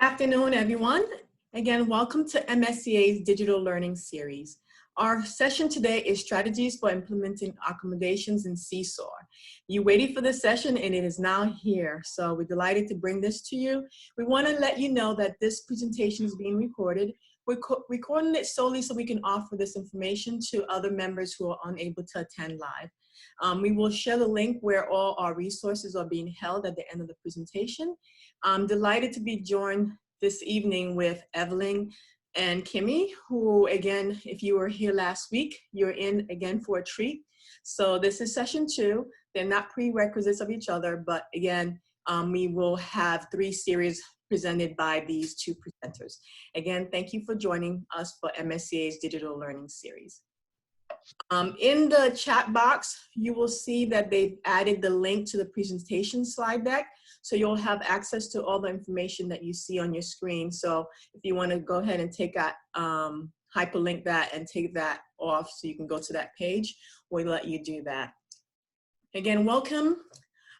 Afternoon, everyone. Again, welcome to MSCA's Digital Learning Series. Our session today is Strategies for Implementing Accommodations in Seesaw. You waited for this session and it is now here. So we're delighted to bring this to you. We want to let you know that this presentation is being recorded. We're recording it solely so we can offer this information to other members who are unable to attend live. We will share the link where all our resources are being held at the end of the presentation. I'm delighted to be joined this evening with Evelyn and Kimmy, who again, if you were here last week, you're in again for a treat. So this is session 2. They're not prerequisites of each other, but again, we will have 3 series presented by these 2 presenters. Again, thank you for joining us for MSCA's Digital Learning Series. In the chat box, you will see that they've added the link to the presentation slide deck. So you'll have access to all the information that you see on your screen. So if you want to go ahead and take that, hyperlink that and take that off so you can go to that page, we'll let you do that. Again, welcome.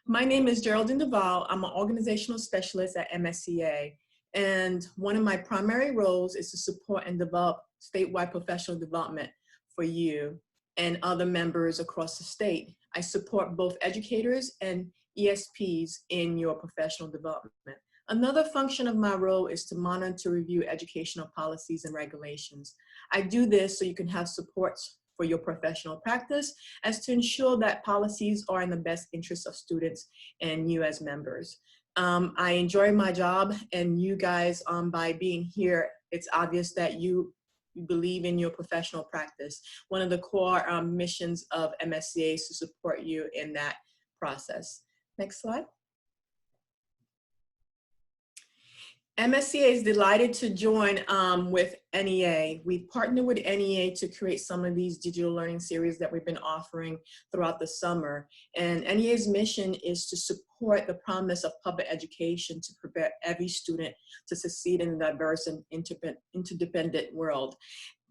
My name is Geraldine Duval. I'm an organizational specialist at MSCA. And one of my primary roles is to support and develop statewide professional development for you and other members across the state. I support both educators and ESPs in your professional development. Another function of my role is to monitor, review educational policies and regulations. I do this so you can have supports for your professional practice as to ensure that policies are in the best interest of students and you as members. I enjoy my job, and you guys, by being here, it's obvious that you believe in your professional practice. One of the core missions of MSCA is to support you in that process. Next slide. MSCA is delighted to join with NEA. We've partnered with NEA to create some of these digital learning series that we've been offering throughout the summer. And NEA's mission is to support the promise of public education to prepare every student to succeed in a diverse and interdependent world.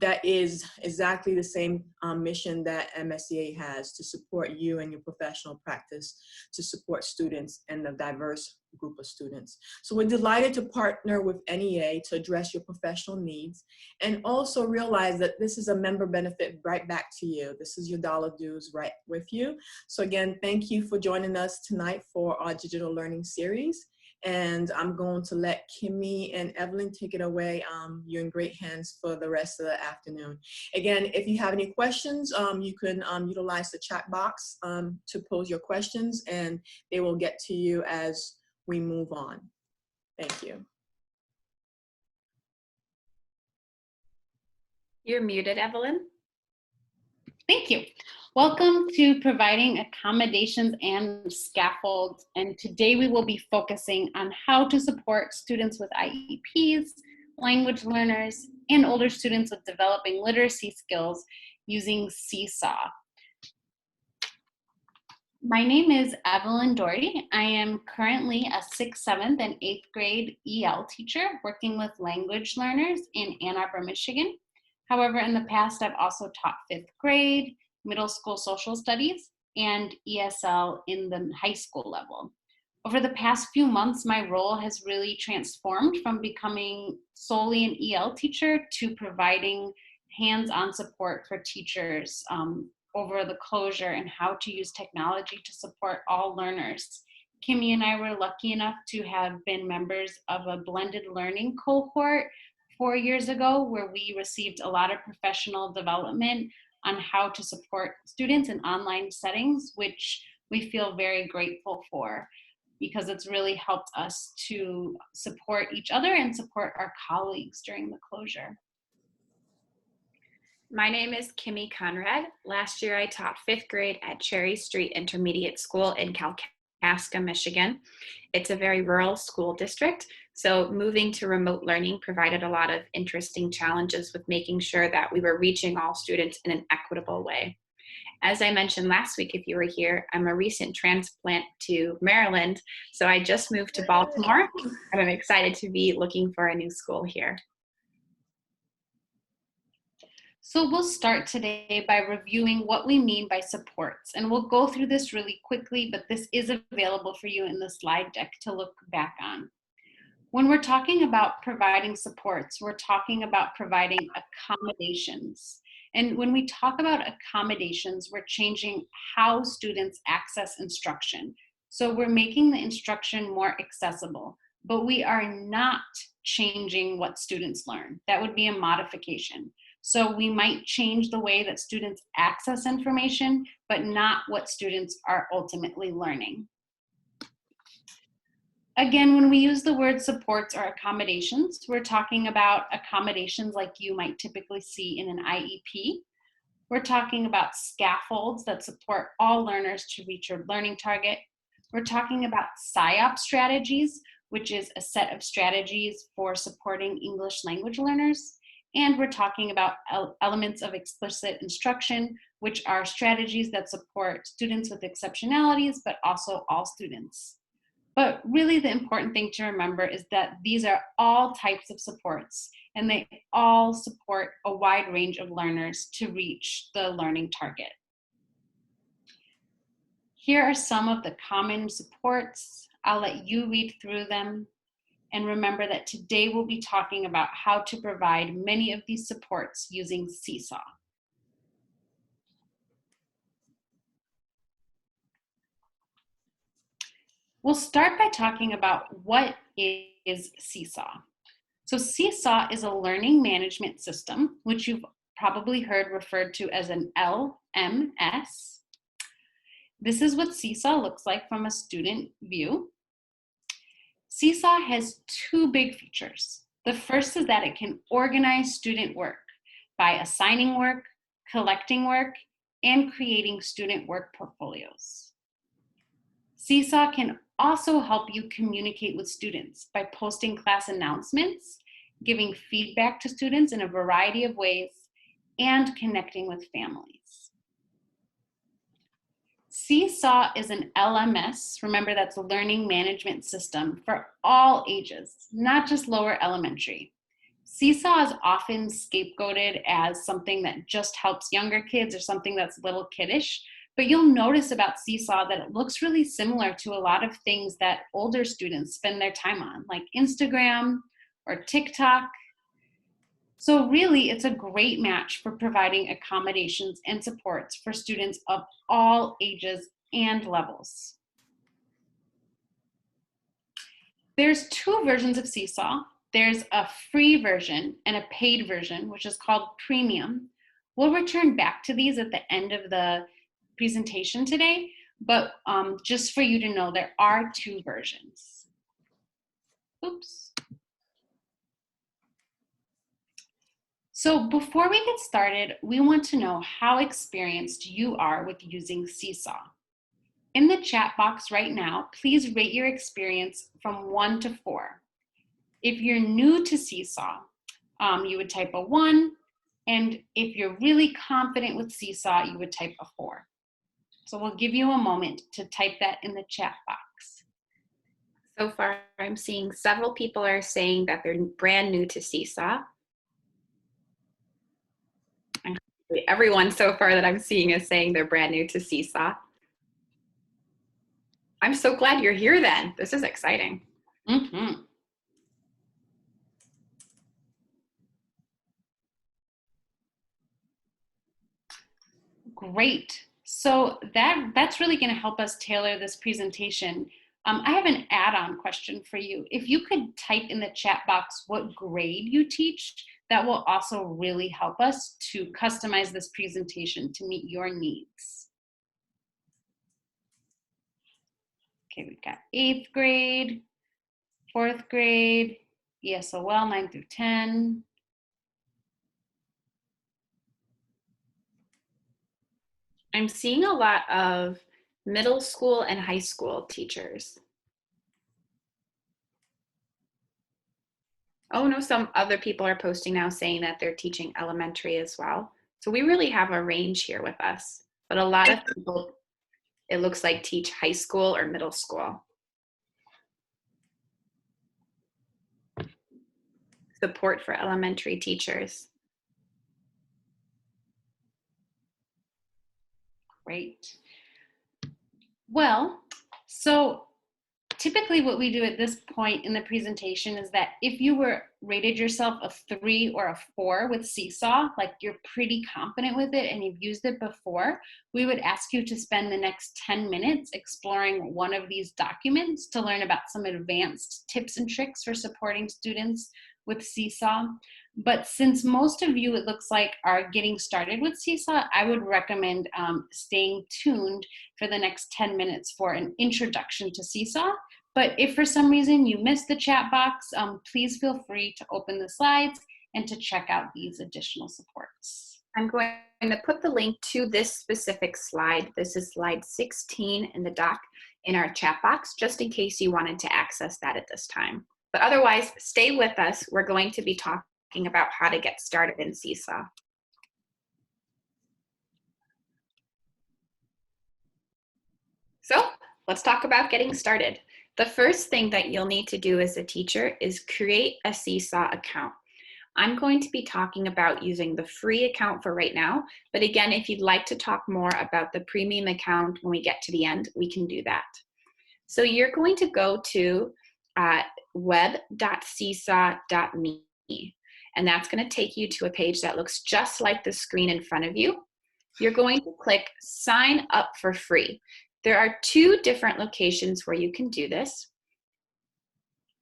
That is exactly the same mission that MSCA has, to support you and your professional practice, to support students and the diverse group of students. So we're delighted to partner with NEA to address your professional needs, and also realize that this is a member benefit right back to you. This is your dollar dues right with you. So again, thank you for joining us tonight for our digital learning series. And I'm going to let Kimmy and Evelyn take it away. You're in great hands for the rest of the afternoon. Again, if you have any questions, you can utilize the chat box to pose your questions, and they will get to you as we move on. Thank you. You're muted, Evelyn. Thank you. Welcome to Providing Accommodations and Scaffolds. And today we will be focusing on how to support students with IEPs, language learners, and older students with developing literacy skills using Seesaw. My name is Evelyn Doherty. I am currently a 6th, 7th, and 8th grade EL teacher working with language learners in Ann Arbor, Michigan. However, in the past, I've also taught 5th grade, middle school social studies, and ESL in the high school level. Over the past few months, my role has really transformed from becoming solely an EL teacher to providing hands-on support for teachers over the closure and how to use technology to support all learners. Kimmy and I were lucky enough to have been members of a blended learning cohort 4 years ago, where we received a lot of professional development on how to support students in online settings, which we feel very grateful for, because it's really helped us to support each other and support our colleagues during the closure. My name is Kimmy Conrad. Last year I taught 5th grade at Cherry Street Intermediate School in Kalkaska, Michigan. It's a very rural school district, so moving to remote learning provided a lot of interesting challenges with making sure that we were reaching all students in an equitable way. As I mentioned last week, if you were here, I'm a recent transplant to Maryland, so I just moved to Baltimore, and I'm excited to be looking for a new school here. So we'll start today by reviewing what we mean by supports, and we'll go through this really quickly, but this is available for you in the slide deck to look back on. When we're talking about providing supports, we're talking about providing accommodations. And when we talk about accommodations, we're changing how students access instruction. So we're making the instruction more accessible, but we are not changing what students learn. That would be a modification. So we might change the way that students access information, but not what students are ultimately learning. Again, when we use the word supports or accommodations, we're talking about accommodations like you might typically see in an IEP. We're talking about scaffolds that support all learners to reach your learning target. We're talking about PSYOP strategies, which is a set of strategies for supporting English language learners. And we're talking about elements of explicit instruction, which are strategies that support students with exceptionalities, but also all students. But really the important thing to remember is that these are all types of supports, and they all support a wide range of learners to reach the learning target. Here are some of the common supports. I'll let you read through them. And remember that today we'll be talking about how to provide many of these supports using Seesaw. We'll start by talking about what is Seesaw. So Seesaw is a learning management system, which you've probably heard referred to as an LMS. This is what Seesaw looks like from a student view. Seesaw has two big features. The first is that it can organize student work by assigning work, collecting work, and creating student work portfolios. Seesaw can also help you communicate with students by posting class announcements, giving feedback to students in a variety of ways, and connecting with families. Seesaw is an LMS, remember that's a learning management system for all ages, not just lower elementary. Seesaw is often scapegoated as something that just helps younger kids or something that's a little kiddish, but you'll notice about Seesaw that it looks really similar to a lot of things that older students spend their time on, like Instagram or TikTok. So really, it's a great match for providing accommodations and supports for students of all ages and levels. There's two versions of Seesaw. There's a free version and a paid version, which is called Premium. We'll return back to these at the end of the presentation today, but just for you to know, there are two versions. Oops. So before we get started, we want to know how experienced you are with using Seesaw. In the chat box right now, please rate your experience from 1 to 4. If you're new to Seesaw, you would type a 1, and if you're really confident with Seesaw, you would type a 4. So we'll give you a moment to type that in the chat box. So far, I'm seeing several people are saying that they're brand new to Seesaw. Everyone so far that I'm seeing is saying they're brand new to Seesaw. I'm so glad you're here then. This is exciting. Mm-hmm. Great. So that's really going to help us tailor this presentation. I have an add-on question for you. If you could type in the chat box what grade you teach, that will also really help us to customize this presentation to meet your needs. Okay, we've got 8th grade, 4th grade, ESOL 9 through 10. I'm seeing a lot of middle school and high school teachers. Oh no, some other people are posting now saying that they're teaching elementary as well. So we really have a range here with us, but a lot of people, it looks like, teach high school or middle school. Support for elementary teachers. Great. Well, so Typically what we do at this point in the presentation is that if you were rated yourself a 3 or a 4 with Seesaw, like you're pretty confident with it and you've used it before, we would ask you to spend the next 10 minutes exploring one of these documents to learn about some advanced tips and tricks for supporting students with Seesaw. But since most of you, it looks like, are getting started with Seesaw, I would recommend staying tuned for the next 10 minutes for an introduction to Seesaw. But if for some reason you missed the chat box, please feel free to open the slides and to check out these additional supports. I'm going to put the link to this specific slide. This is slide 16 in the doc in our chat box, just in case you wanted to access that at this time. But otherwise, stay with us. We're going to be talking about how to get started in Seesaw. So let's talk about getting started. The first thing that you'll need to do as a teacher is create a Seesaw account. I'm going to be talking about using the free account for right now, but again, if you'd like to talk more about the premium account when we get to the end, we can do that. So you're going to go to web.seesaw.me, and that's going to take you to a page that looks just like the screen in front of you. You're going to click sign up for free. There are 2 different locations where you can do this.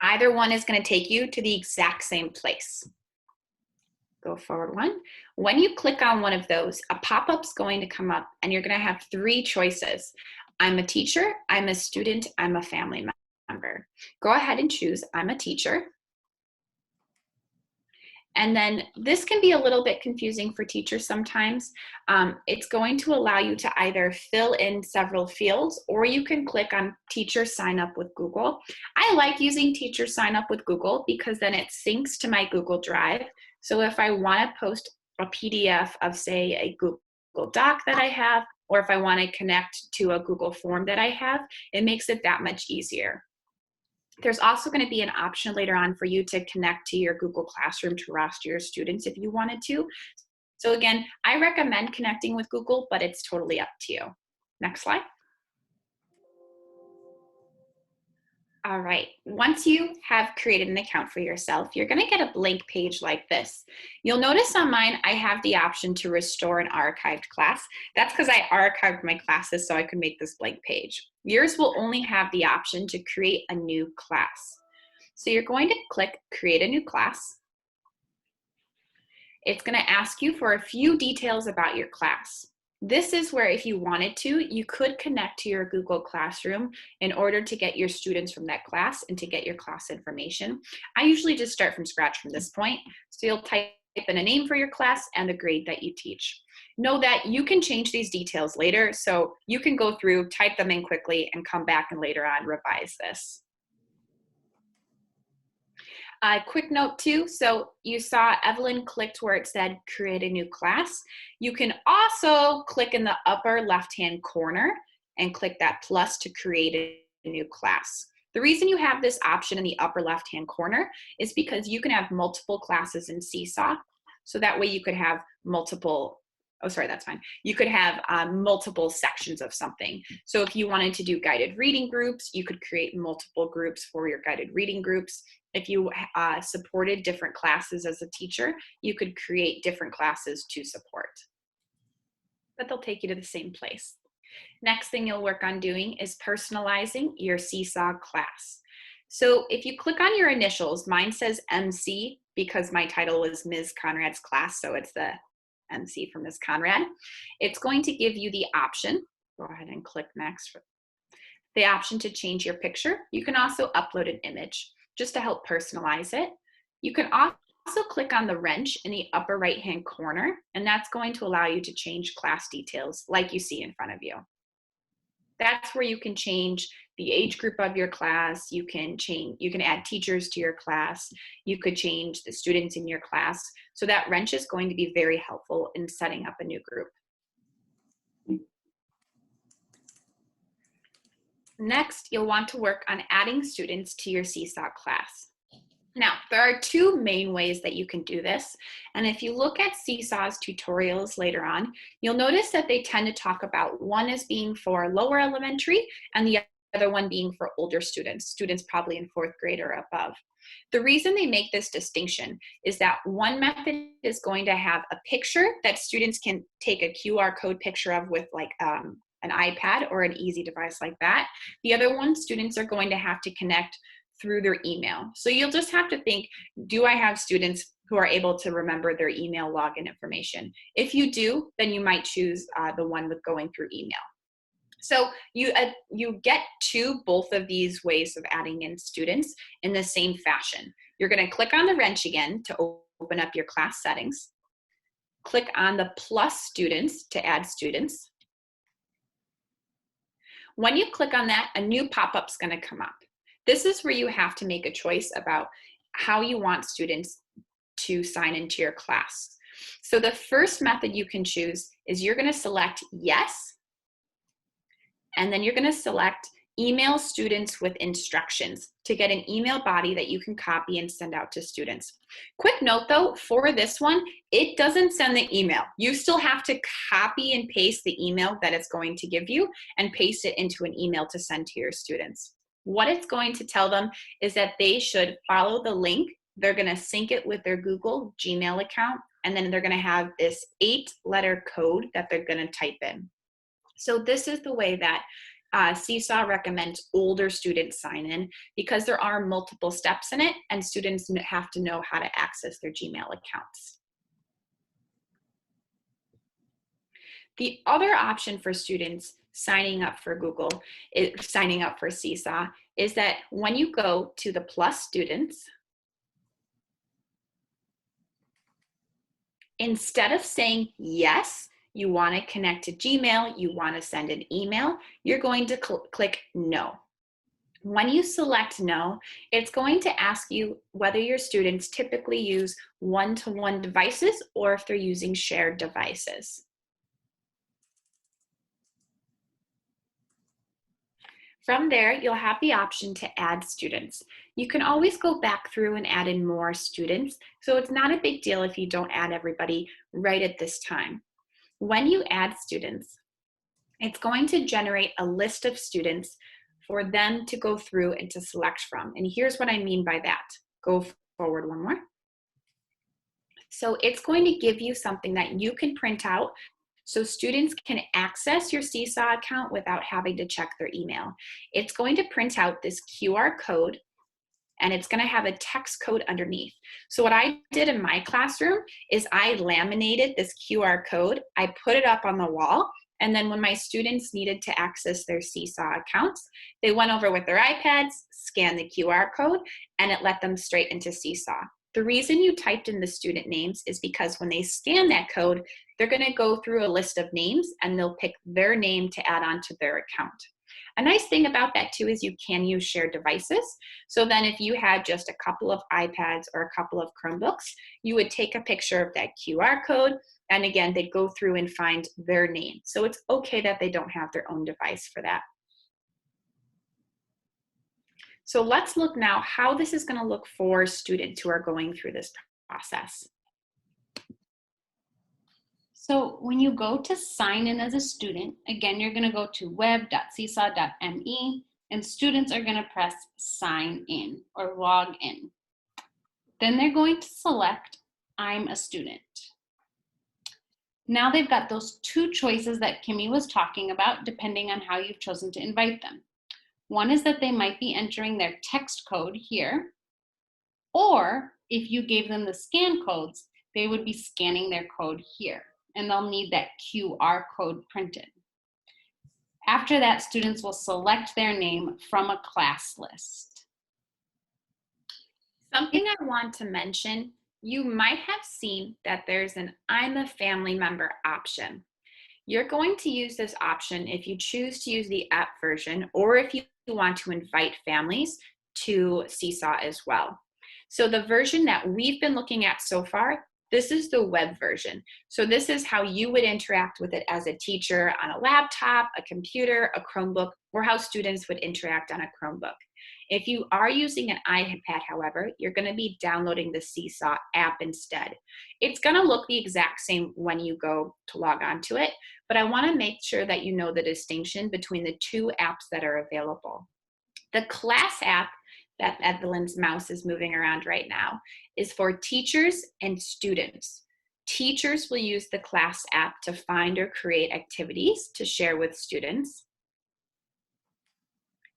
Either one is going to take you to the exact same place. Go forward one. When you click on one of those, a pop-up's going to come up and you're going to have 3 choices. I'm a teacher, I'm a student, I'm a family member. Go ahead and choose I'm a teacher. And then this can be a little bit confusing for teachers sometimes. It's going to allow you to either fill in several fields, or you can click on Teacher Sign Up with Google. I like using Teacher Sign Up with Google because then it syncs to my Google Drive. So if I want to post a PDF of, say, a Google Doc that I have, or if I want to connect to a Google form that I have, it makes it that much easier. There's also going to be an option later on for you to connect to your Google Classroom to roster your students if you wanted to. So again, I recommend connecting with Google, but it's totally up to you. Next slide. All right, once you have created an account for yourself, you're going to get a blank page like this. You'll notice on mine, I have the option to restore an archived class. That's because I archived my classes so I could make this blank page. Yours will only have the option to create a new class. So you're going to click Create a New Class. It's going to ask you for a few details about your class. This is where, if you wanted to, you could connect to your Google Classroom in order to get your students from that class and to get your class information. I usually just start from scratch from this point. So you'll type in a name for your class and the grade that you teach. Know that you can change these details later, so you can go through, type them in quickly, and come back and later on revise this. Quick note too, so you saw Evelyn clicked where it said create a new class. You can also click in the upper left-hand corner and click that plus to create a new class. The reason you have this option in the upper left-hand corner is because you can have multiple classes in Seesaw, so that way you could have multiple, oh sorry, that's fine. You could have multiple sections of something. So if you wanted to do guided reading groups, you could create multiple groups for your guided reading groups. If you supported different classes as a teacher, you could create different classes to support. But they'll take you to the same place. Next thing you'll work on doing is personalizing your Seesaw class. So if you click on your initials, mine says MC because my title is Ms. Conrad's class, so it's the MC for Ms. Conrad. It's going to give you the option, go ahead and click next, the option to change your picture. You can also upload an image just to help personalize it. You can also click on the wrench in the upper right-hand corner, and that's going to allow you to change class details like you see in front of you. That's where you can change the age group of your class. You can add teachers to your class. You could change the students in your class. So that wrench is going to be very helpful in setting up a new group. Next, you'll want to work on adding students to your Seesaw class. Now, there are 2 main ways that you can do this. And if you look at Seesaw's tutorials later on, you'll notice that they tend to talk about one as being for lower elementary and the other one being for older students probably in 4th grade or above. The reason they make this distinction is that one method is going to have a picture that students can take a QR code picture of with like an iPad or an easy device like that. The other one, students are going to have to connect through their email. So you'll just have to think, do I have students who are able to remember their email login information? If you do, then you might choose the one with going through email. So you get to both of these ways of adding in students in the same fashion. You're going to click on the wrench again to open up your class settings. Click on the plus students to add students. When you click on that, a new pop-up is going to come up. This is where you have to make a choice about how you want students to sign into your class. So the first method you can choose is you're going to select yes, and then you're going to select email students with instructions to get an email body that you can copy and send out to students. Quick note though, for this one, it doesn't send the email. You still have to copy and paste the email that it's going to give you and paste it into an email to send to your students. What it's going to tell them is that they should follow the link. They're going to sync it with their Google Gmail account, and then they're going to have this 8-letter code that they're going to type in. So this is the way that Seesaw recommends older students sign in, because there are multiple steps in it and students have to know how to access their Gmail accounts. The other option for students signing up for signing up for Seesaw is that when you go to the plus students, instead of saying yes, you want to connect to Gmail, you want to send an email, you're going to click no. When you select no, it's going to ask you whether your students typically use one-to-one devices or if they're using shared devices. From there, you'll have the option to add students. You can always go back through and add in more students, so it's not a big deal if you don't add everybody right at this time. When you add students, it's going to generate a list of students for them to go through and to select from. And here's what I mean by that. Go forward one more. So it's going to give you something that you can print out so students can access your Seesaw account without having to check their email. It's going to print out this QR code, and it's going to have a text code underneath. So what I did in my classroom is I laminated this QR code, I put it up on the wall, and then when my students needed to access their Seesaw accounts, they went over with their iPads, scanned the QR code, and it let them straight into Seesaw. The reason you typed in the student names is because when they scan that code, they're going to go through a list of names and they'll pick their name to add on to their account. A nice thing about that too is you can use shared devices. So then if you had just a couple of iPads or a couple of Chromebooks, you would take a picture of that QR code, and again, they'd go through and find their name. So it's okay that they don't have their own device for that. So let's look now how this is going to look for students who are going through this process. So when you go to sign in as a student, again, you're going to go to web.seesaw.me, and students are going to press sign in or log in. Then they're going to select I'm a student. Now they've got those two choices that Kimmy was talking about, depending on how you've chosen to invite them. One is that they might be entering their text code here, or if you gave them the scan codes, they would be scanning their code here, and they'll need that QR code printed. After that, students will select their name from a class list. Something I want to mention, you might have seen that there's an I'm a family member option. You're going to use this option if you choose to use the app version, or if you want to invite families to Seesaw as well. So the version that we've been looking at so far, this is the web version. So this is how you would interact with it as a teacher on a laptop, a computer, a Chromebook, or how students would interact on a Chromebook. If you are using an iPad, however, you're going to be downloading the Seesaw app instead. It's going to look the exact same when you go to log on to it, but I want to make sure that you know the distinction between the two apps that are available. The class app that Evelyn's mouse is moving around right now is for teachers and students. Teachers will use the class app to find or create activities to share with students.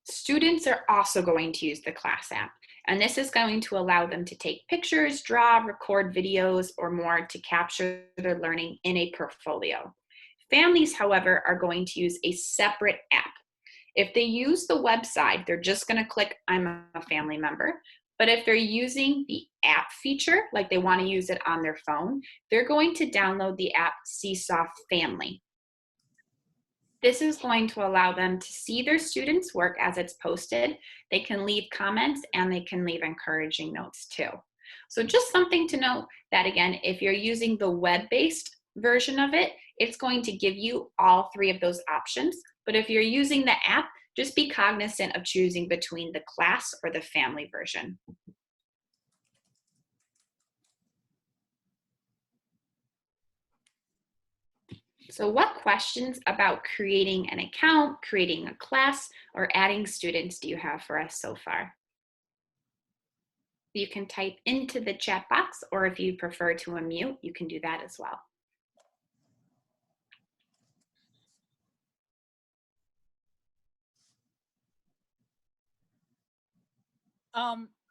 Students are also going to use the class app, and this is going to allow them to take pictures, draw, record videos, or more to capture their learning in a portfolio. Families, however, are going to use a separate app. If they use the website, they're just going to click I'm a family member. But if they're using the app feature, like they want to use it on their phone, they're going to download the app Seesaw Family. This is going to allow them to see their students' work as it's posted. They can leave comments and they can leave encouraging notes too. So just something to note that, again, if you're using the web-based version of it, it's going to give you all three of those options. But if you're using the app, just be cognizant of choosing between the class or the family version. So what questions about creating an account, creating a class, or adding students do you have for us so far? You can type into the chat box, or if you prefer to unmute, you can do that as well.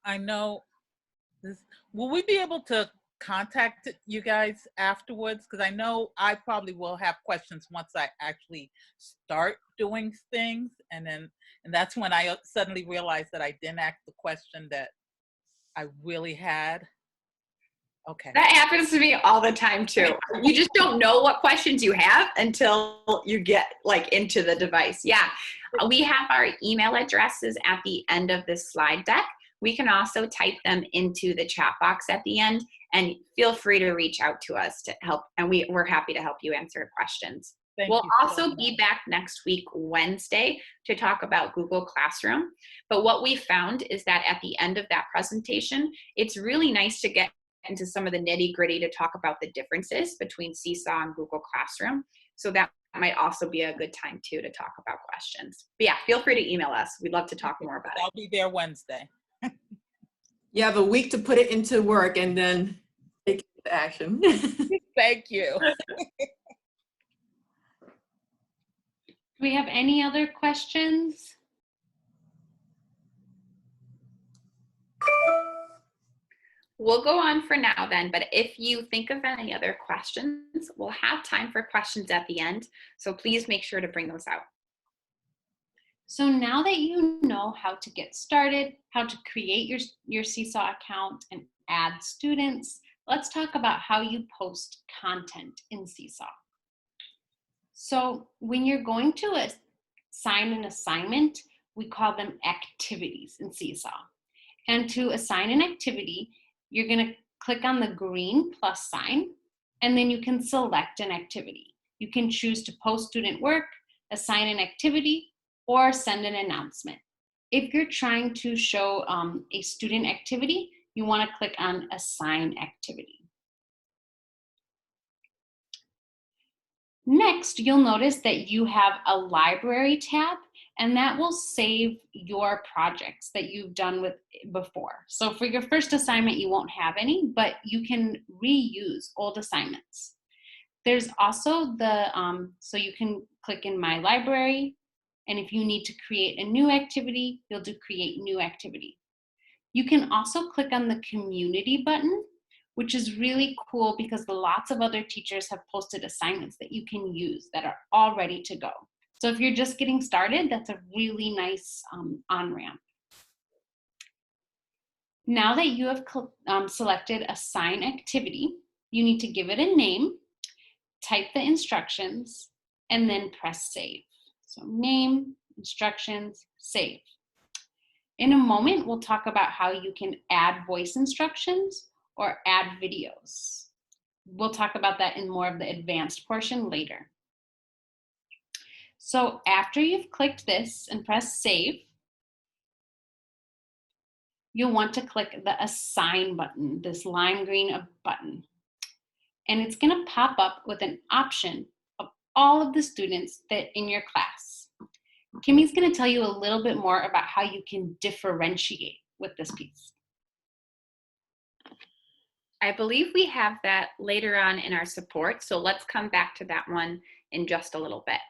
I know this. Will we be able to contact you guys afterwards? Because I know I probably will have questions once I actually start doing things, and that's when I suddenly realized that I didn't ask the question that I really had. Okay. That happens to me all the time too. You just don't know what questions you have until you get like into the device. Yeah, we have our email addresses at the end of this slide deck. We can also type them into the chat box at the end, and feel free to reach out to us to help, and we're happy to help you answer questions. We'll also be back next week, Wednesday, to talk about Google Classroom. But what we found is that at the end of that presentation, it's really nice to get into some of the nitty-gritty to talk about the differences between Seesaw and Google Classroom. So that might also be a good time too to talk about questions. But yeah, feel free to email us. We'd love to talk more about it. I'll be there Wednesday. You have a week to put it into work and then take action. Thank you. Do we have any other questions? We'll go on for now then, but if you think of any other questions, we'll have time for questions at the end. So please make sure to bring those out. So now that you know how to get started, how to create your Seesaw account and add students, let's talk about how you post content in Seesaw. So when you're going to assign an assignment, we call them activities in Seesaw. And to assign an activity, you're going to click on the green plus sign, and then you can select an activity. You can choose to post student work, assign an activity, or send an announcement. If you're trying to show a student activity, you want to click on Assign Activity. Next, you'll notice that you have a Library tab, and that will save your projects that you've done with before. So for your first assignment, you won't have any, but you can reuse old assignments. There's also so you can click in My Library, and if you need to create a new activity, you'll do Create New Activity. You can also click on the Community button, which is really cool because lots of other teachers have posted assignments that you can use that are all ready to go. So if you're just getting started, that's a really nice on-ramp. Now that you have selected Assign Activity, you need to give it a name, type the instructions, and then press Save. So name, instructions, save. In a moment, we'll talk about how you can add voice instructions or add videos. We'll talk about that in more of the advanced portion later. So after you've clicked this and pressed Save, you'll want to click the Assign button, this lime green button. And it's going to pop up with an option of all of the students that in your class. Kimmy's going to tell you a little bit more about how you can differentiate with this piece. I believe we have that later on in our support, so let's come back to that one in just a little bit.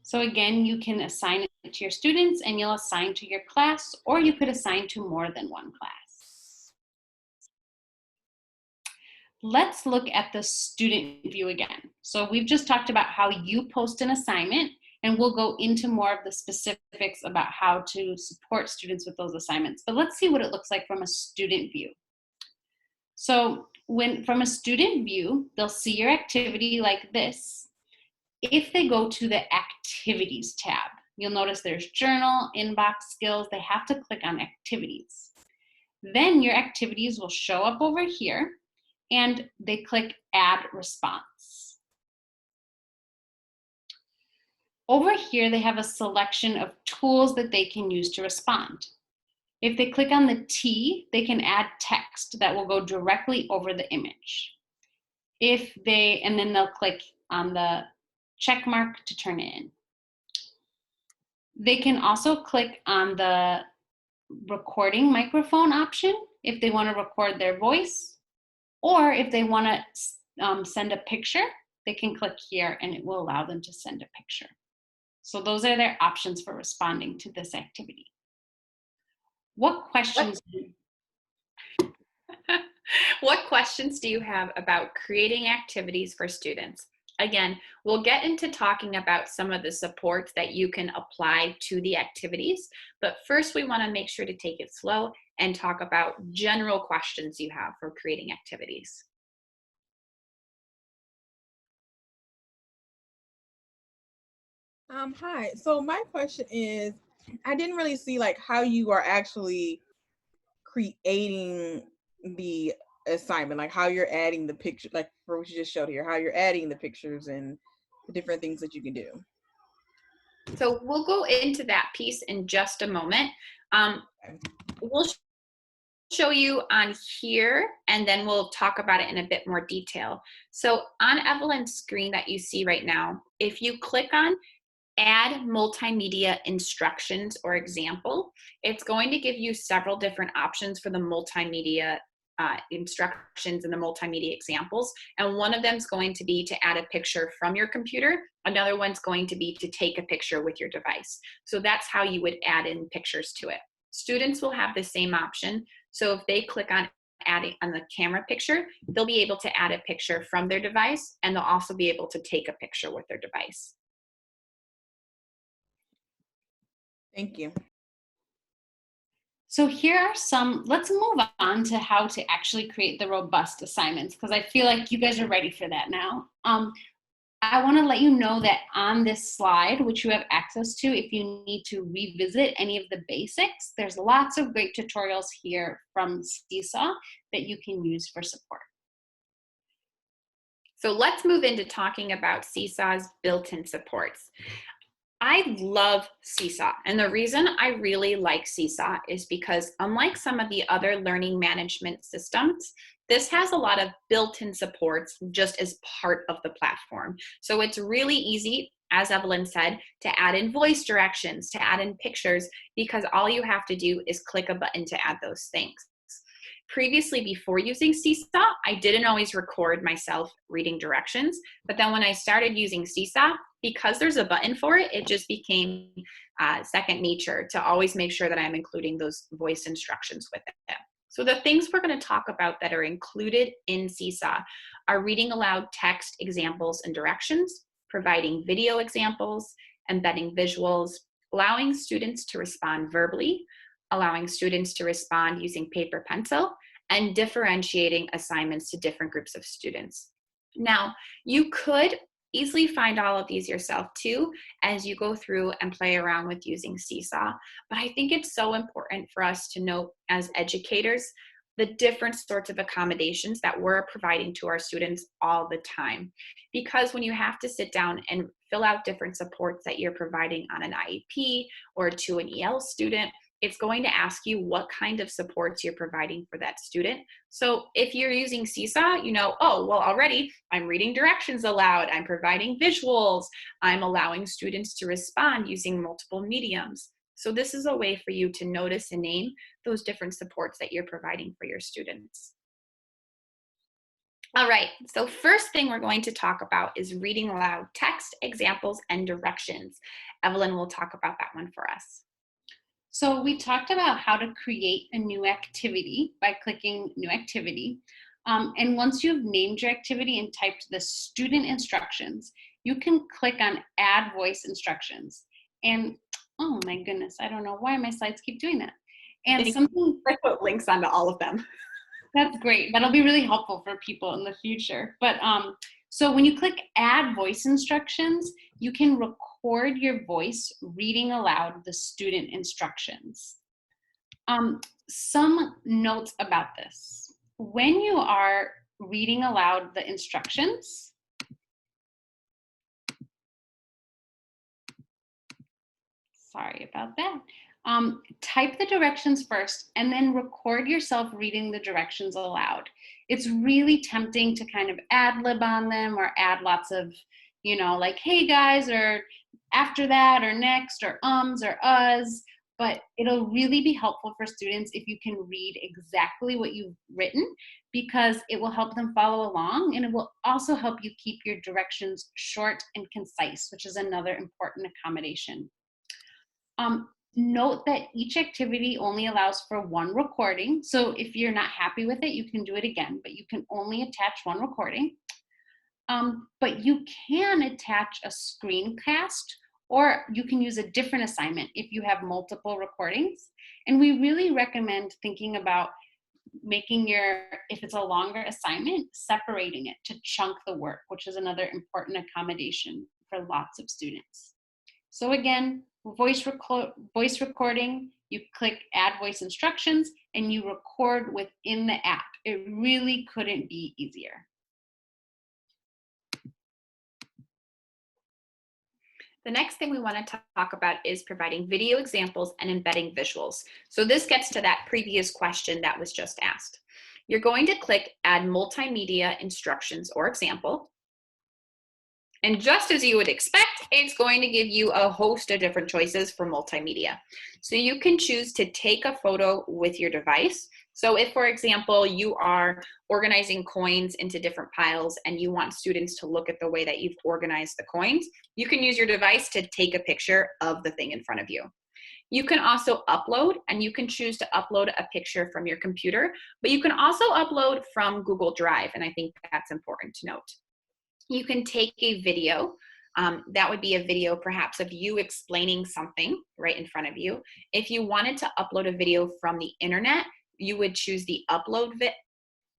So again, you can assign it to your students and you'll assign to your class, or you could assign to more than one class. Let's look at the student view again. So we've just talked about how you post an assignment, and we'll go into more of the specifics about how to support students with those assignments. But let's see what it looks like from a student view. So from a student view, they'll see your activity like this. If they go to the Activities tab, you'll notice there's Journal, Inbox, Skills. They have to click on Activities. Then your activities will show up over here, and they click Add Response. Over here, they have a selection of tools that they can use to respond. If they click on the T, they can add text that will go directly over the image. And then they'll click on the check mark to turn it in. They can also click on the recording microphone option if they want to record their voice, or if they want to send a picture, they can click here and it will allow them to send a picture. So those are their options for responding to this activity. What questions? What questions do you have about creating activities for students? Again, we'll get into talking about some of the supports that you can apply to the activities, but first we want to make sure to take it slow and talk about general questions you have for creating activities. Hi, so my question is, I didn't really see like how you are actually creating the assignment, like how you're adding the picture, like for what you just showed here, how you're adding the pictures and the different things that you can do. So we'll go into that piece in just a moment. We'll show you on here, and then we'll talk about it in a bit more detail. So on Evelyn's screen that you see right now, if you click on Add Multimedia Instructions or Example, it's going to give you several different options for the multimedia instructions and the multimedia examples. And one of them is going to be to add a picture from your computer. Another one's going to be to take a picture with your device. So that's how you would add in pictures to it. Students will have the same option. So if they click on adding on the camera picture, they'll be able to add a picture from their device, and they'll also be able to take a picture with their device. Thank you. So here are some, let's move on to how to actually create the robust assignments, because I feel like you guys are ready for that now. I want to let you know that on this slide, which you have access to if you need to revisit any of the basics, there's lots of great tutorials here from Seesaw that you can use for support. So let's move into talking about Seesaw's built-in supports. I love Seesaw, and the reason I really like Seesaw is because unlike some of the other learning management systems, this has a lot of built-in supports just as part of the platform. So it's really easy, as Evelyn said, to add in voice directions, to add in pictures, because all you have to do is click a button to add those things. Previously, before using Seesaw, I didn't always record myself reading directions, but then when I started using Seesaw, because there's a button for it, it just became second nature to always make sure that I'm including those voice instructions with it. So the things we're going to talk about that are included in Seesaw are reading aloud text, examples, and directions, providing video examples, embedding visuals, allowing students to respond verbally, allowing students to respond using paper pencil, and differentiating assignments to different groups of students. Now, you could easily find all of these yourself too as you go through and play around with using Seesaw, but I think it's so important for us to note as educators, the different sorts of accommodations that we're providing to our students all the time. Because when you have to sit down and fill out different supports that you're providing on an IEP or to an EL student, it's going to ask you what kind of supports you're providing for that student. So if you're using Seesaw, you know, oh, well, already I'm reading directions aloud, I'm providing visuals, I'm allowing students to respond using multiple mediums. So this is a way for you to notice and name those different supports that you're providing for your students. All right, so first thing we're going to talk about is reading aloud text, examples, and directions. Evelyn will talk about that one for us. So we talked about how to create a new activity by clicking New Activity. And once you've named your activity and typed the student instructions, you can click on Add Voice Instructions. And oh my goodness, I don't know why my slides keep doing that. And something I put links onto all of them. That's great. That'll be really helpful for people in the future. But so when you click Add Voice Instructions, you can record your voice reading aloud the student instructions. Some notes about this. When you are reading aloud the instructions, sorry about that. Type the directions first and then record yourself reading the directions aloud. It's really tempting to kind of ad-lib on them or add lots of, you know, like, hey guys, or after that, or next, or ums, or uhs, but it'll really be helpful for students if you can read exactly what you've written, because it will help them follow along, and it will also help you keep your directions short and concise, which is another important accommodation. Note that each activity only allows for one recording. So if you're not happy with it, you can do it again, but you can only attach one recording. But you can attach a screencast, or you can use a different assignment if you have multiple recordings. And we really recommend thinking about making if it's a longer assignment, separating it to chunk the work, which is another important accommodation for lots of students. So again, voice recording, you click Add Voice Instructions and you record within the app. It really couldn't be easier. The next thing we want to talk about is providing video examples and embedding visuals. So this gets to that previous question that was just asked. You're going to click Add Multimedia Instructions or Example. And just as you would expect, it's going to give you a host of different choices for multimedia. So you can choose to take a photo with your device. So if, for example, you are organizing coins into different piles and you want students to look at the way that you've organized the coins, you can use your device to take a picture of the thing in front of you. You can also upload, and you can choose to upload a picture from your computer, but you can also upload from Google Drive, and I think that's important to note. You can take a video. That would be a video perhaps of you explaining something right in front of you. If you wanted to upload a video from the internet, you would choose the upload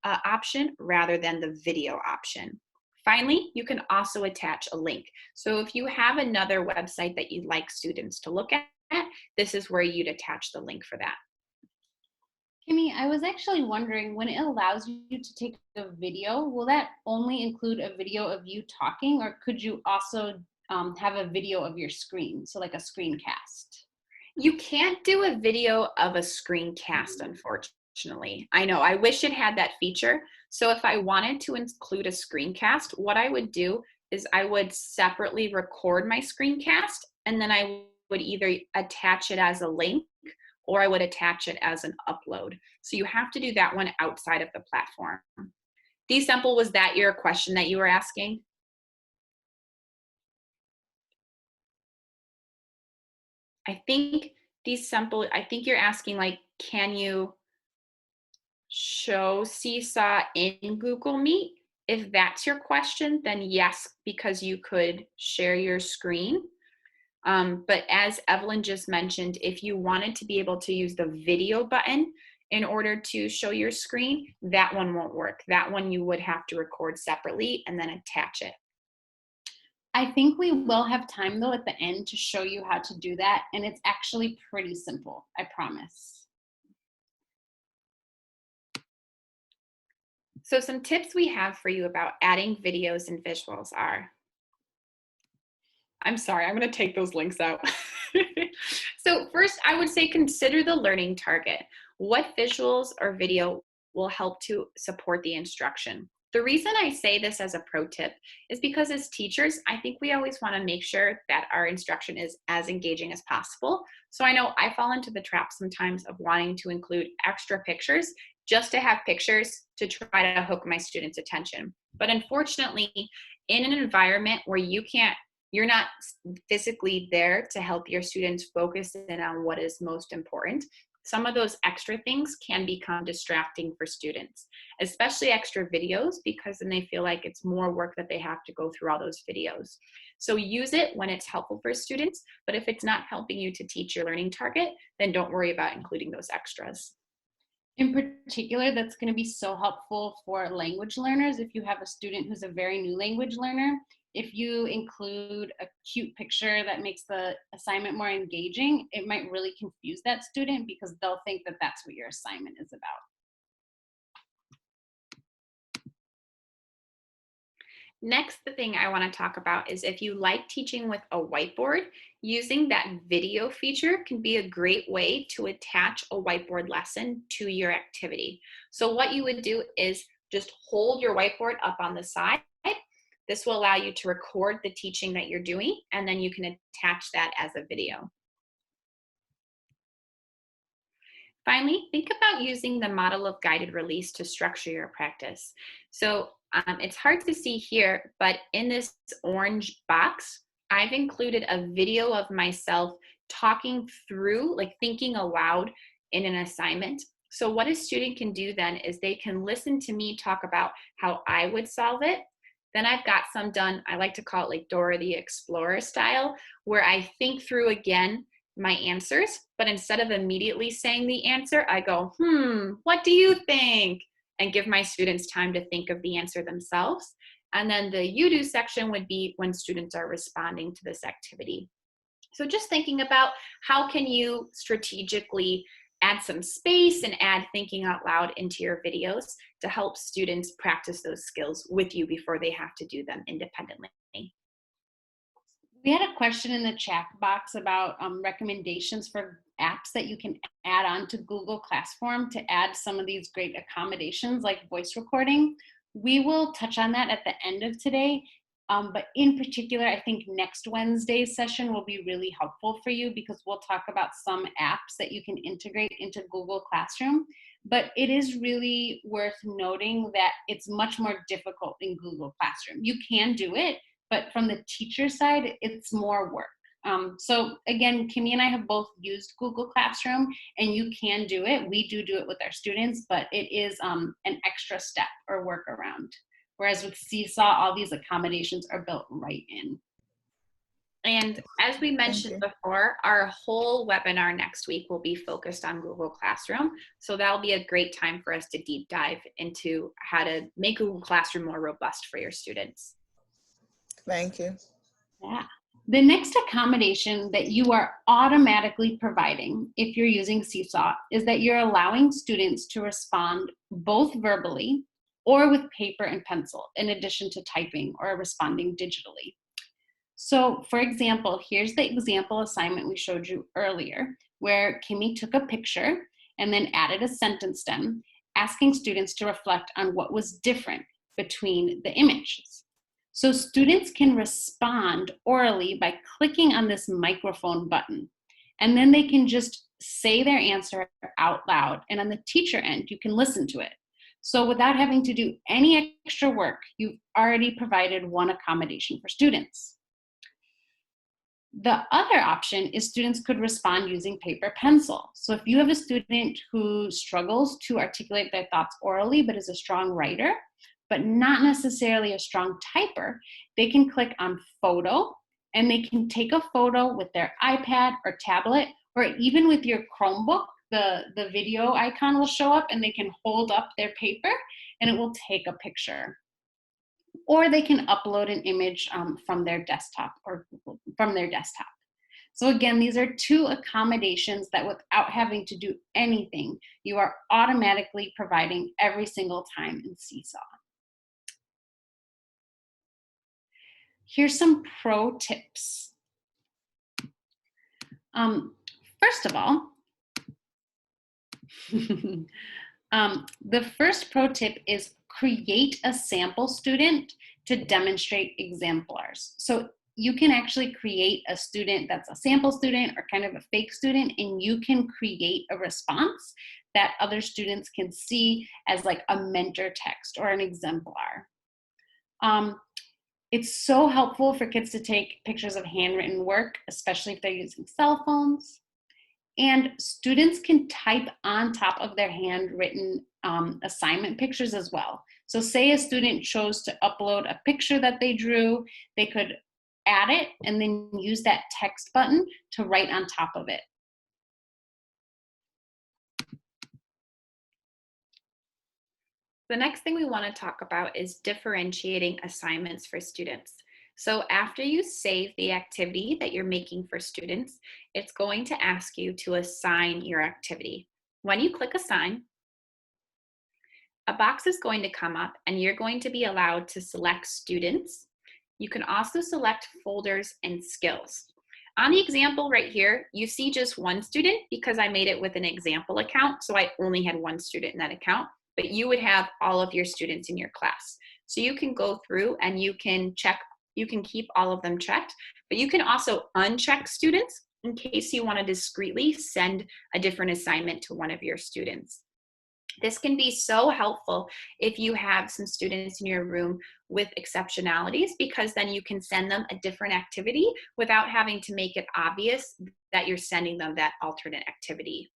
option rather than the video option. Finally, you can also attach a link. So if you have another website that you'd like students to look at, this is where you'd attach the link for that. Kimmy, I was actually wondering, when it allows you to take a video, will that only include a video of you talking, or could you also have a video of your screen, so like a screencast? You can't do a video of a screencast, unfortunately. I know, I wish it had that feature. So if I wanted to include a screencast, what I would do is I would separately record my screencast, and then I would either attach it as a link or I would attach it as an upload. So you have to do that one outside of the platform. D-Simple, was that your question that you were asking? I think D-Simple, I think you're asking, like, can you show Seesaw in Google Meet? If that's your question, then yes, because you could share your screen. But as Evelyn just mentioned, if you wanted to be able to use the video button in order to show your screen, that one won't work. That one you would have to record separately and then attach it. I think we will have time though at the end to show you how to do that, and it's actually pretty simple, I promise. So some tips we have for you about adding videos and visuals are, I'm sorry, I'm going to take those links out. So first, I would say consider the learning target. What visuals or video will help to support the instruction? The reason I say this as a pro tip is because as teachers, I think we always want to make sure that our instruction is as engaging as possible. So I know I fall into the trap sometimes of wanting to include extra pictures just to have pictures to try to hook my students' attention. But unfortunately, in an environment where you're not physically there to help your students focus in on what is most important, some of those extra things can become distracting for students, especially extra videos, because then they feel like it's more work that they have to go through all those videos. So use it when it's helpful for students, but if it's not helping you to teach your learning target, then don't worry about including those extras. In particular, that's going to be so helpful for language learners. If you have a student who's a very new language learner, if you include a cute picture that makes the assignment more engaging, it might really confuse that student because they'll think that that's what your assignment is about. Next, the thing I want to talk about is if you like teaching with a whiteboard, using that video feature can be a great way to attach a whiteboard lesson to your activity. So what you would do is just hold your whiteboard up on the side. This will allow you to record the teaching that you're doing, and then you can attach that as a video. Finally, think about using the model of guided release to structure your practice. So it's hard to see here, but in this orange box, I've included a video of myself talking through, like thinking aloud in an assignment. So what a student can do then is they can listen to me talk about how I would solve it. Then I've got some done, I like to call it like Dora the Explorer style, where I think through again my answers, but instead of immediately saying the answer, I go, what do you think? And give my students time to think of the answer themselves. And then the you do section would be when students are responding to this activity. So just thinking about how can you strategically add some space and add thinking out loud into your videos to help students practice those skills with you before they have to do them independently. We had a question in the chat box about recommendations for apps that you can add on to Google Classroom to add some of these great accommodations like voice recording. We will touch on that at the end of today. But in particular, I think next Wednesday's session will be really helpful for you because we'll talk about some apps that you can integrate into Google Classroom. But it is really worth noting that it's much more difficult in Google Classroom. You can do it, but from the teacher side, it's more work. So again, Kimmy and I have both used Google Classroom, and you can do it. We do it with our students, but it is an extra step or workaround. Whereas with Seesaw, all these accommodations are built right in. And as we mentioned before, our whole webinar next week will be focused on Google Classroom. So that'll be a great time for us to deep dive into how to make Google Classroom more robust for your students. Thank you. Yeah. The next accommodation that you are automatically providing if you're using Seesaw is that you're allowing students to respond both verbally or with paper and pencil, in addition to typing or responding digitally. So for example, here's the example assignment we showed you earlier, where Kimmy took a picture and then added a sentence stem, asking students to reflect on what was different between the images. So students can respond orally by clicking on this microphone button, and then they can just say their answer out loud, and on the teacher end, you can listen to it. So without having to do any extra work, you've already provided one accommodation for students. The other option is students could respond using paper pencil. So if you have a student who struggles to articulate their thoughts orally, but is a strong writer, but not necessarily a strong typer, they can click on photo, and they can take a photo with their iPad or tablet, or even with your Chromebook. The video icon will show up, and they can hold up their paper and it will take a picture. Or they can upload an image from their desktop or from their desktop. So again, these are 2 accommodations that without having to do anything, you are automatically providing every single time in Seesaw. Here's some pro tips. First of all, the first pro tip is create a sample student to demonstrate exemplars. So you can actually create a student that's a sample student or kind of a fake student, and you can create a response that other students can see as like a mentor text or an exemplar. It's so helpful for kids to take pictures of handwritten work, especially if they're using cell phones. And students can type on top of their handwritten assignment pictures as well. So say a student chose to upload a picture that they drew, they could add it and then use that text button to write on top of it. The next thing we want to talk about is differentiating assignments for students. So after you save the activity that you're making for students, it's going to ask you to assign your activity. When you click assign, a box is going to come up and you're going to be allowed to select students. You can also select folders and skills. On the example right here, you see just one student because I made it with an example account, so I only had one student in that account, but you would have all of your students in your class. So you can go through and you can check, you can keep all of them checked, but you can also uncheck students in case you want to discreetly send a different assignment to one of your students. This can be so helpful if you have some students in your room with exceptionalities, because then you can send them a different activity without having to make it obvious that you're sending them that alternate activity.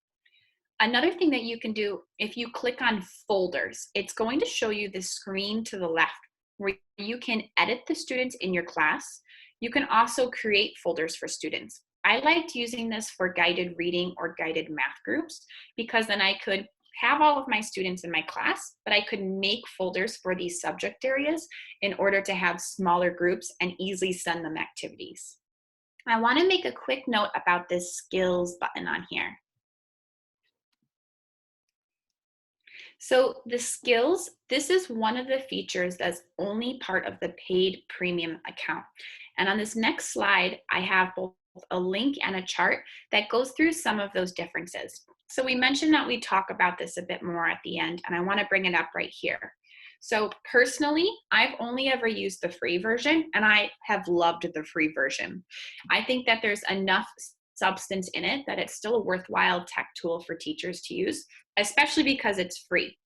Another thing that you can do, if you click on folders, it's going to show you the screen to the left where you can edit the students in your class. You can also create folders for students. I liked using this for guided reading or guided math groups because then I could have all of my students in my class, but I could make folders for these subject areas in order to have smaller groups and easily send them activities. I want to make a quick note about this skills button on here. So the skills, this is one of the features that's only part of the paid premium account. And on this next slide, I have both a link and a chart that goes through some of those differences. So we mentioned that we talk about this a bit more at the end, and I want to bring it up right here. So personally, I've only ever used the free version, and I have loved the free version. I think that there's enough substance in it that it's still a worthwhile tech tool for teachers to use, especially because it's free.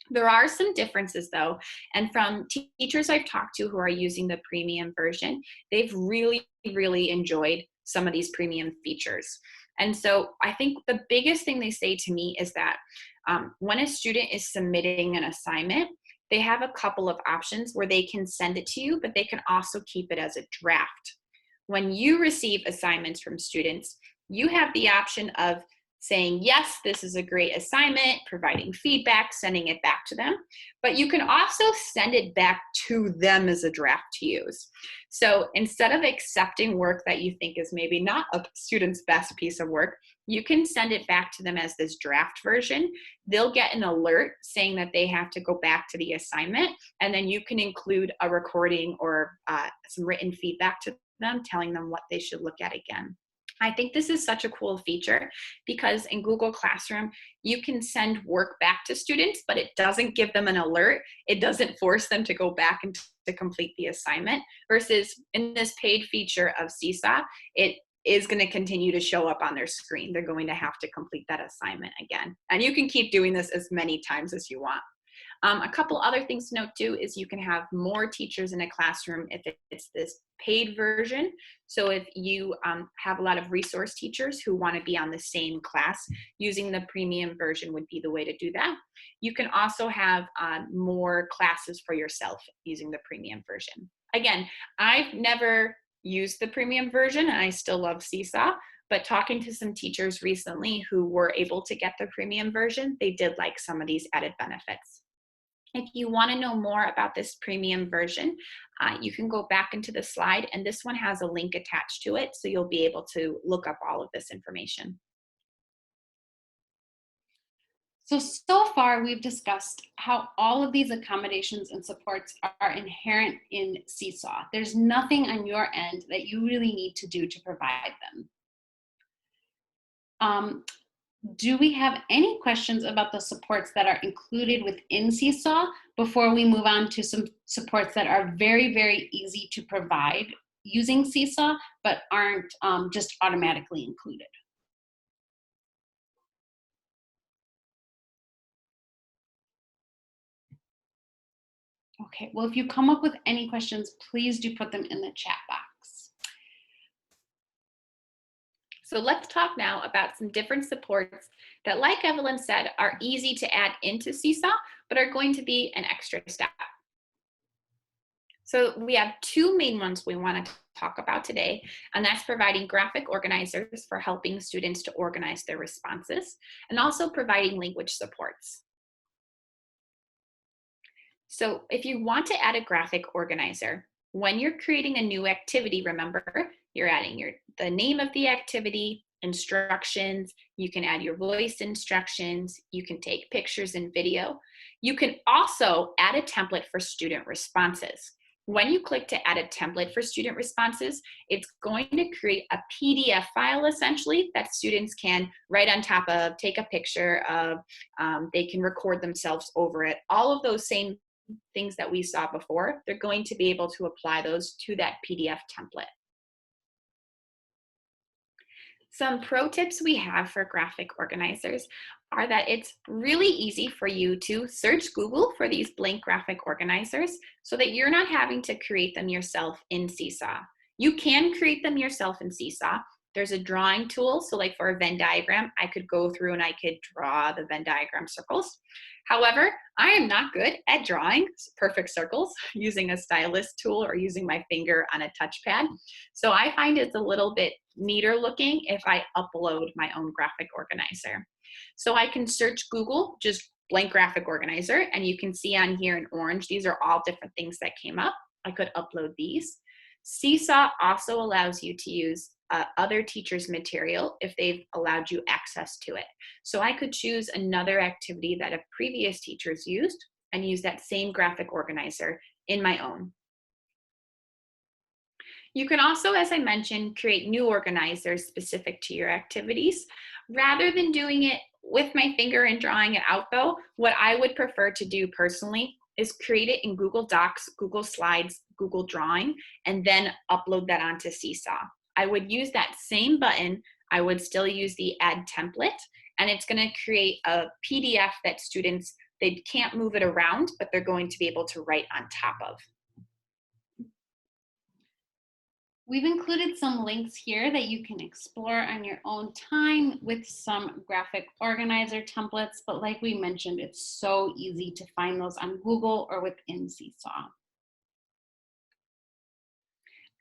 There are some differences though, and from teachers I've talked to who are using the premium version, they've really enjoyed some of these premium features. And so I think the biggest thing they say to me is that when a student is submitting an assignment, they have a couple of options where they can send it to you, but they can also keep it as a draft. When you receive assignments from students, you have the option of saying, yes, this is a great assignment, providing feedback, sending it back to them, but you can also send it back to them as a draft to use. So instead of accepting work that you think is maybe not a student's best piece of work, you can send it back to them as this draft version. They'll get an alert saying that they have to go back to the assignment, and then you can include a recording or some written feedback to them, telling them what they should look at again. I think this is such a cool feature because in Google Classroom, you can send work back to students, but it doesn't give them an alert. It doesn't force them to go back and to complete the assignment, versus in this paid feature of Seesaw, it is going to continue to show up on their screen. They're going to have to complete that assignment again. And you can keep doing this as many times as you want. A couple other things to note too is you can have more teachers in a classroom if it's this paid version. So if you have a lot of resource teachers who want to be on the same class, using the premium version would be the way to do that. You can also have more classes for yourself using the premium version. Again, I've never used the premium version and I still love Seesaw, but talking to some teachers recently who were able to get the premium version, they did like some of these added benefits. If you want to know more about this premium version, you can go back into the slide, and this one has a link attached to it, so you'll be able to look up all of this information. So far we've discussed how all of these accommodations and supports are inherent in Seesaw. There's nothing on your end that you really need to do to provide them. Do we have any questions about the supports that are included within Seesaw before we move on to some supports that are very, very easy to provide using Seesaw, but aren't just automatically included? Okay, well, if you come up with any questions, please do put them in the chat box. So let's talk now about some different supports that, like Evelyn said, are easy to add into Seesaw, but are going to be an extra step. So we have two main ones we want to talk about today, and that's providing graphic organizers for helping students to organize their responses, and also providing language supports. So if you want to add a graphic organizer, when you're creating a new activity, remember, you're adding the name of the activity, instructions, you can add your voice instructions, you can take pictures and video. You can also add a template for student responses. When you click to add a template for student responses, it's going to create a PDF file essentially that students can write on top of, take a picture of, they can record themselves over it. All of those same things that we saw before, they're going to be able to apply those to that PDF template. Some pro tips we have for graphic organizers are that it's really easy for you to search Google for these blank graphic organizers so that you're not having to create them yourself in Seesaw. You can create them yourself in Seesaw. There's a drawing tool, so like for a Venn diagram, I could go through and I could draw the Venn diagram circles. However, I am not good at drawing perfect circles using a stylus tool or using my finger on a touchpad. So I find it's a little bit neater looking if I upload my own graphic organizer. So I can search Google, just blank graphic organizer, and you can see on here in orange, these are all different things that came up. I could upload these. Seesaw also allows you to use other teachers' material if they've allowed you access to it. So I could choose another activity that a previous teacher's used and use that same graphic organizer in my own. You can also, as I mentioned, create new organizers specific to your activities. Rather than doing it with my finger and drawing it out though, what I would prefer to do personally is create it in Google Docs, Google Slides, Google Drawing, and then upload that onto Seesaw. I would use that same button. I would still use the add template, and it's going to create a PDF that students, they can't move it around, but they're going to be able to write on top of. We've included some links here that you can explore on your own time with some graphic organizer templates, but like we mentioned, it's so easy to find those on Google or within Seesaw.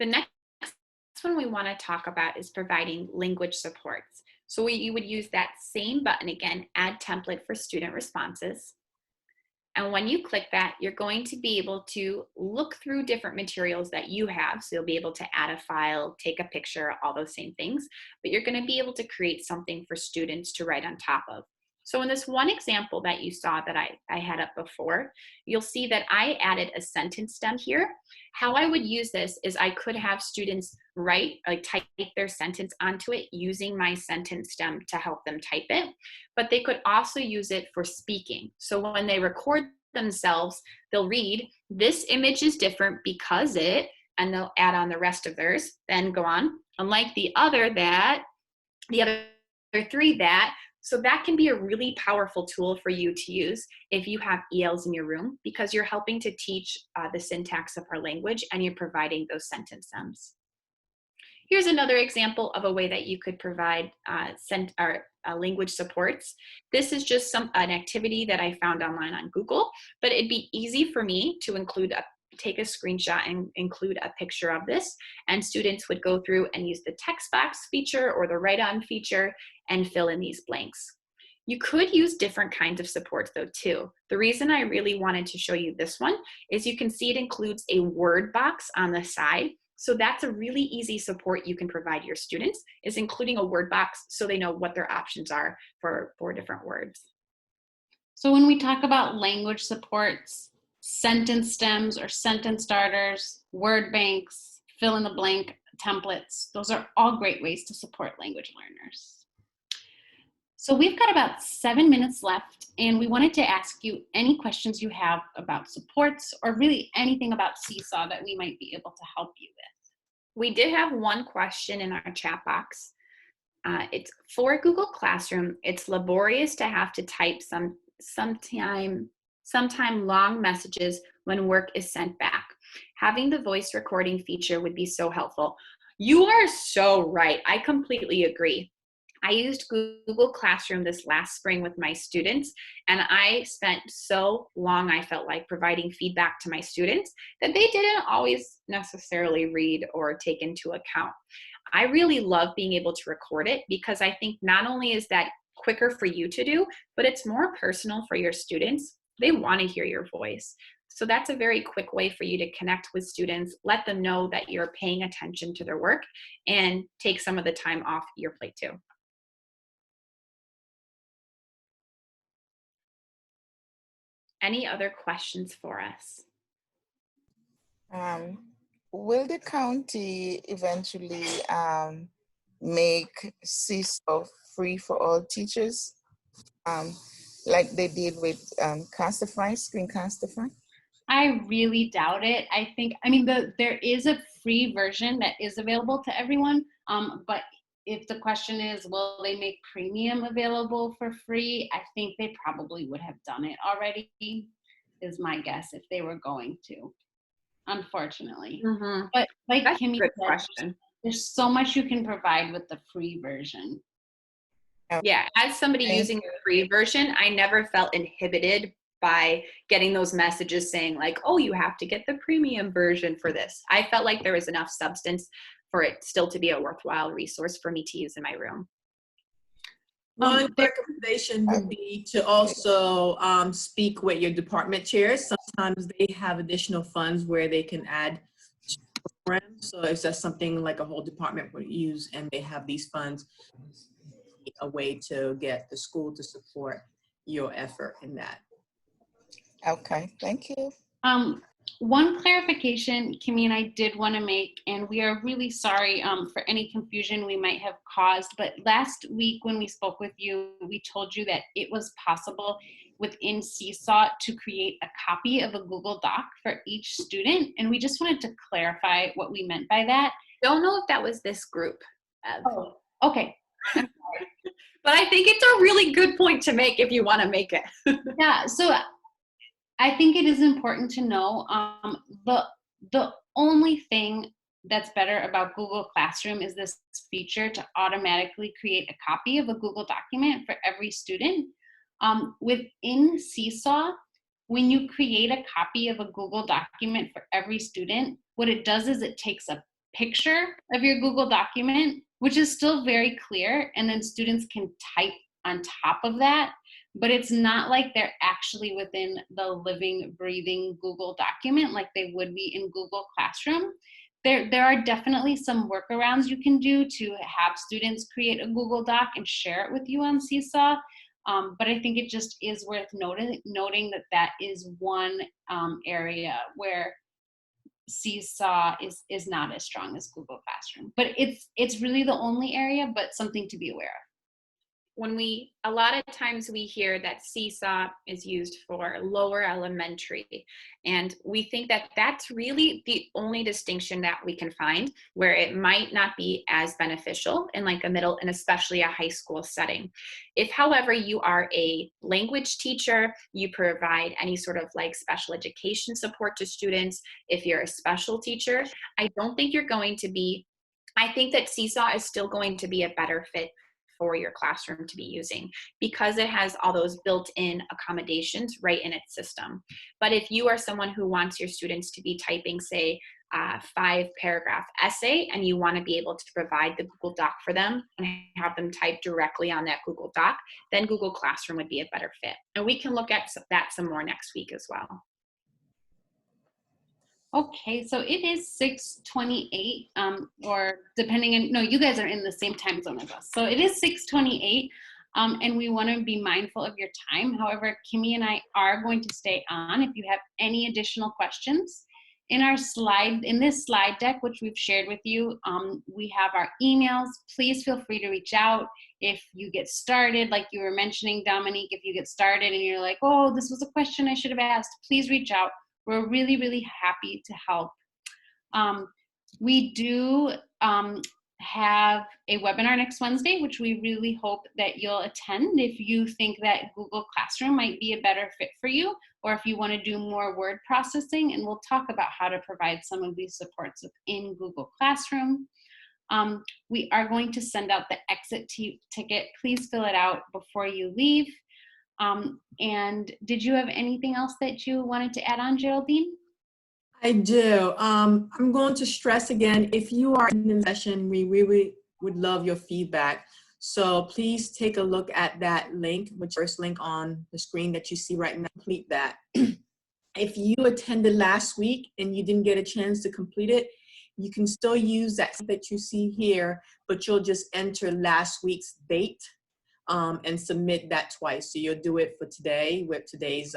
The next one we want to talk about is providing language supports. So you would use that same button again, add template for student responses. And when you click that, you're going to be able to look through different materials that you have. So you'll be able to add a file, take a picture, all those same things, but you're going to be able to create something for students to write on top of. So in this one example that you saw that I had up before, you'll see that I added a sentence stem here. How I would use this is I could have students write, like type their sentence onto it using my sentence stem to help them type it, but they could also use it for speaking. So when they record themselves, they'll read, this image is different because it, and they'll add on the rest of theirs, then go on. Unlike the other three that, so that can be a really powerful tool for you to use if you have ELs in your room, because you're helping to teach the syntax of our language and you're providing those sentence stems. Here's another example of a way that you could provide language supports. This is just an activity that I found online on Google, but it'd be easy for me to take a screenshot and include a picture of this, and students would go through and use the text box feature or the write-on feature and fill in these blanks. You could use different kinds of supports though too. The reason I really wanted to show you this one is you can see it includes a word box on the side. So that's a really easy support you can provide your students, is including a word box so they know what their options are for different words. So when we talk about language supports, sentence stems or sentence starters, word banks, fill in the blank templates, those are all great ways to support language learners. So we've got about 7 minutes left, and we wanted to ask you any questions you have about supports or really anything about Seesaw that we might be able to help you with. We did have one question in our chat box. It's for Google Classroom. It's laborious to have to type sometime long messages when work is sent back. Having the voice recording feature would be so helpful. You are so right. I completely agree. I used Google Classroom this last spring with my students, and I spent so long, I felt like, providing feedback to my students that they didn't always necessarily read or take into account. I really love being able to record it because I think not only is that quicker for you to do, but it's more personal for your students. They want to hear your voice. So that's a very quick way for you to connect with students, let them know that you're paying attention to their work, and take some of the time off your plate too. Any other questions for us? Will the county eventually make Seesaw free for all teachers, like they did with Castify, Screencastify? I really doubt it. I mean, there is a free version that is available to everyone, but if the question is, will they make premium available for free? I think they probably would have done it already, is my guess, if they were going to, unfortunately. Mm-hmm. But like That's Kimmy a good said, question. there's so much you can provide with the free version. Yeah, as somebody using the free version, I never felt inhibited by getting those messages saying like, oh, you have to get the premium version for this. I felt like there was enough substance for it still to be a worthwhile resource for me to use in my room. One recommendation would be to also speak with your department chairs. Sometimes they have additional funds where they can add to the program. So if that's something like a whole department would use and they have these funds, a way to get the school to support your effort in that. Okay, thank you. One clarification Kimmy and I did want to make, and we are really sorry for any confusion we might have caused, but last week when we spoke with you, we told you that it was possible within Csoc to create a copy of a Google Doc for each student, and we just wanted to clarify what we meant by that. Don't know if that was this group. Oh, okay. But I think it's a really good point to make if you want to make it. Yeah, so I think it is important to know the only thing that's better about Google Classroom is this feature to automatically create a copy of a Google document for every student. Within Seesaw, when you create a copy of a Google document for every student, what it does is it takes a picture of your Google document, which is still very clear, and then students can type on top of that, but it's not like they're actually within the living, breathing Google document like they would be in Google Classroom. There are definitely some workarounds you can do to have students create a Google Doc and share it with you on Seesaw, but I think it just is worth noting that that is one area where Seesaw is not as strong as Google Classroom, but it's really the only area, but something to be aware of. A lot of times we hear that Seesaw is used for lower elementary, and we think that that's really the only distinction that we can find where it might not be as beneficial in like a middle and especially a high school setting. If, however, you are a language teacher, you provide any sort of like special education support to students, if you're a special teacher, I think that Seesaw is still going to be a better fit for your classroom to be using because it has all those built-in accommodations right in its system. But if you are someone who wants your students to be typing, say, 5-paragraph essay and you want to be able to provide the Google Doc for them and have them type directly on that Google Doc, then Google Classroom would be a better fit. And we can look at that some more next week as well. Okay, so it is 6:28, or depending on, no, you guys are in the same time zone as us. So it is 6:28, and we want to be mindful of your time. However, Kimmy and I are going to stay on if you have any additional questions. In this slide deck, which we've shared with you, we have our emails. Please feel free to reach out if you get started, like you were mentioning, Dominique, if you get started and you're like, oh, this was a question I should have asked, please reach out. We're really, really happy to help. We do have a webinar next Wednesday, which we really hope that you'll attend if you think that Google Classroom might be a better fit for you, or if you want to do more word processing, and we'll talk about how to provide some of these supports in Google Classroom. We are going to send out the exit ticket. Please fill it out before you leave. And did you have anything else that you wanted to add on, Geraldine? I do. I'm going to stress again, if you are in the session, we really would love your feedback. So please take a look at that link, which first link on the screen that you see right now, complete that. If you attended last week and you didn't get a chance to complete it, you can still use that you see here, but you'll just enter last week's date and submit that twice. So you'll do it for today with today's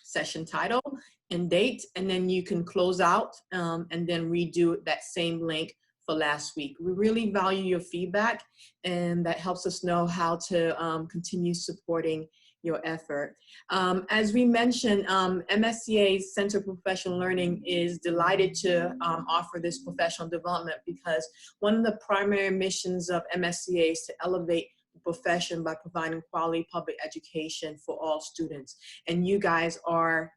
session title and date, and then you can close out and then redo that same link for last week. We really value your feedback, and that helps us know how to continue supporting your effort. As we mentioned, MSCA's Center for Professional Learning is delighted to offer this professional development, because one of the primary missions of MSCA is to elevate the profession by providing quality public education for all students. And you guys are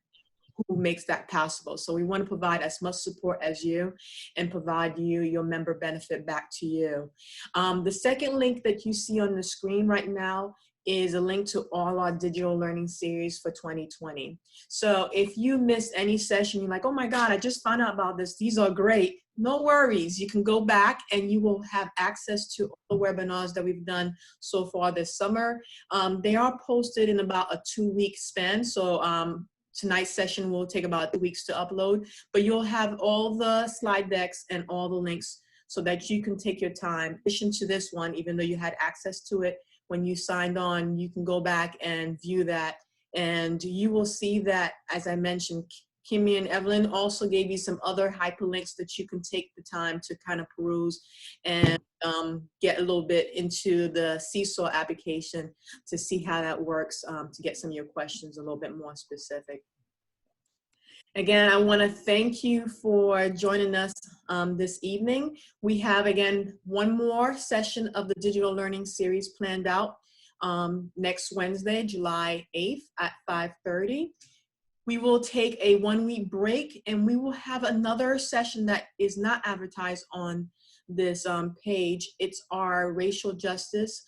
who makes that possible. So we want to provide as much support as you and provide you your member benefit back to you. The second link that you see on the screen right now is a link to all our digital learning series for 2020. So if you missed any session, you're like, oh my God, I just found out about this, these are great. No worries, you can go back and you will have access to all the webinars that we've done so far this summer. They are posted in about a 2-week span. So tonight's session will take about 2 weeks to upload, but you'll have all the slide decks and all the links so that you can take your time. In addition to this one, even though you had access to it when you signed on, you can go back and view that. And you will see that, as I mentioned, Kimmy and Evelyn also gave you some other hyperlinks that you can take the time to kind of peruse and get a little bit into the Seesaw application to see how that works, to get some of your questions a little bit more specific. Again, I want to thank you for joining us this evening. We have, again, one more session of the digital learning series planned out next Wednesday, July 8th at 5:30. We will take a 1-week break, and we will have another session that is not advertised on this page. It's our racial justice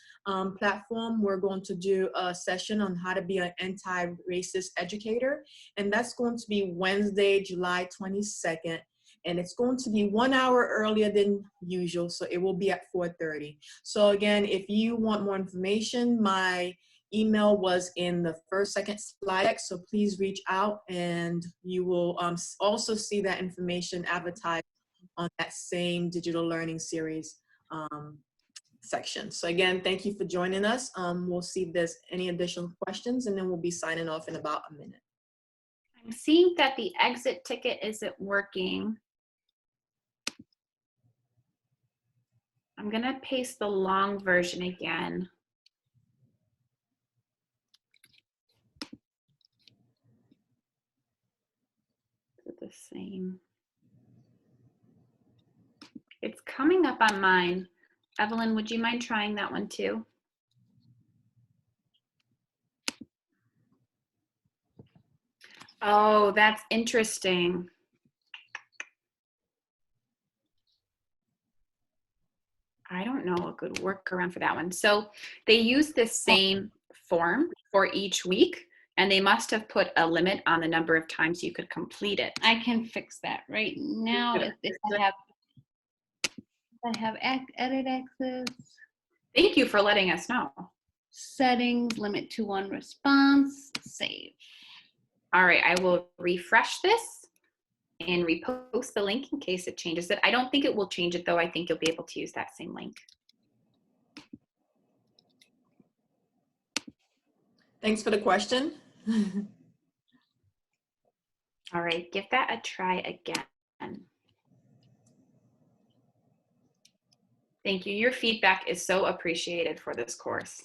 platform. We're going to do a session on how to be an anti-racist educator, and that's going to be Wednesday, July 22nd, and it's going to be 1 hour earlier than usual, so it will be at 4:30. So again, if you want more information, my email was in the second slide deck, so please reach out, and you will also see that information advertised on that same digital learning series section. So again, thank you for joining us. We'll see if there's any additional questions, and then we'll be signing off in about a minute. I'm seeing that the exit ticket isn't working. I'm gonna paste the long version again. The same. It's coming up on mine. Evelyn, would you mind trying that one too? Oh, that's interesting. I don't know a good workaround for that one. So they use the same form for each week, And they must have put a limit on the number of times you could complete it. I can fix that right now if I have edit access. Thank you for letting us know. Settings, limit to 1 response, save. All right, I will refresh this and repost the link in case it changes it. I don't think it will change it though. I think you'll be able to use that same link. Thanks for the question. All right, give that a try again. Thank you. Your feedback is so appreciated for this course.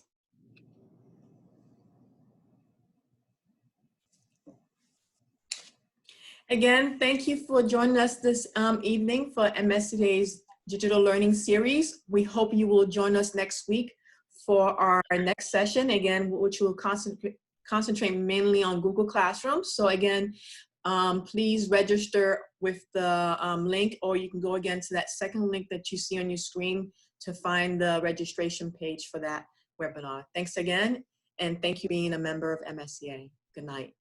Again, thank you for joining us this evening for MSCA's Digital Learning Series. We hope you will join us next week for our next session, again, which will concentrate mainly on Google Classroom. So again, please register with the link, or you can go again to that second link that you see on your screen to find the registration page for that webinar. Thanks again, and thank you for being a member of MSCA. Good night.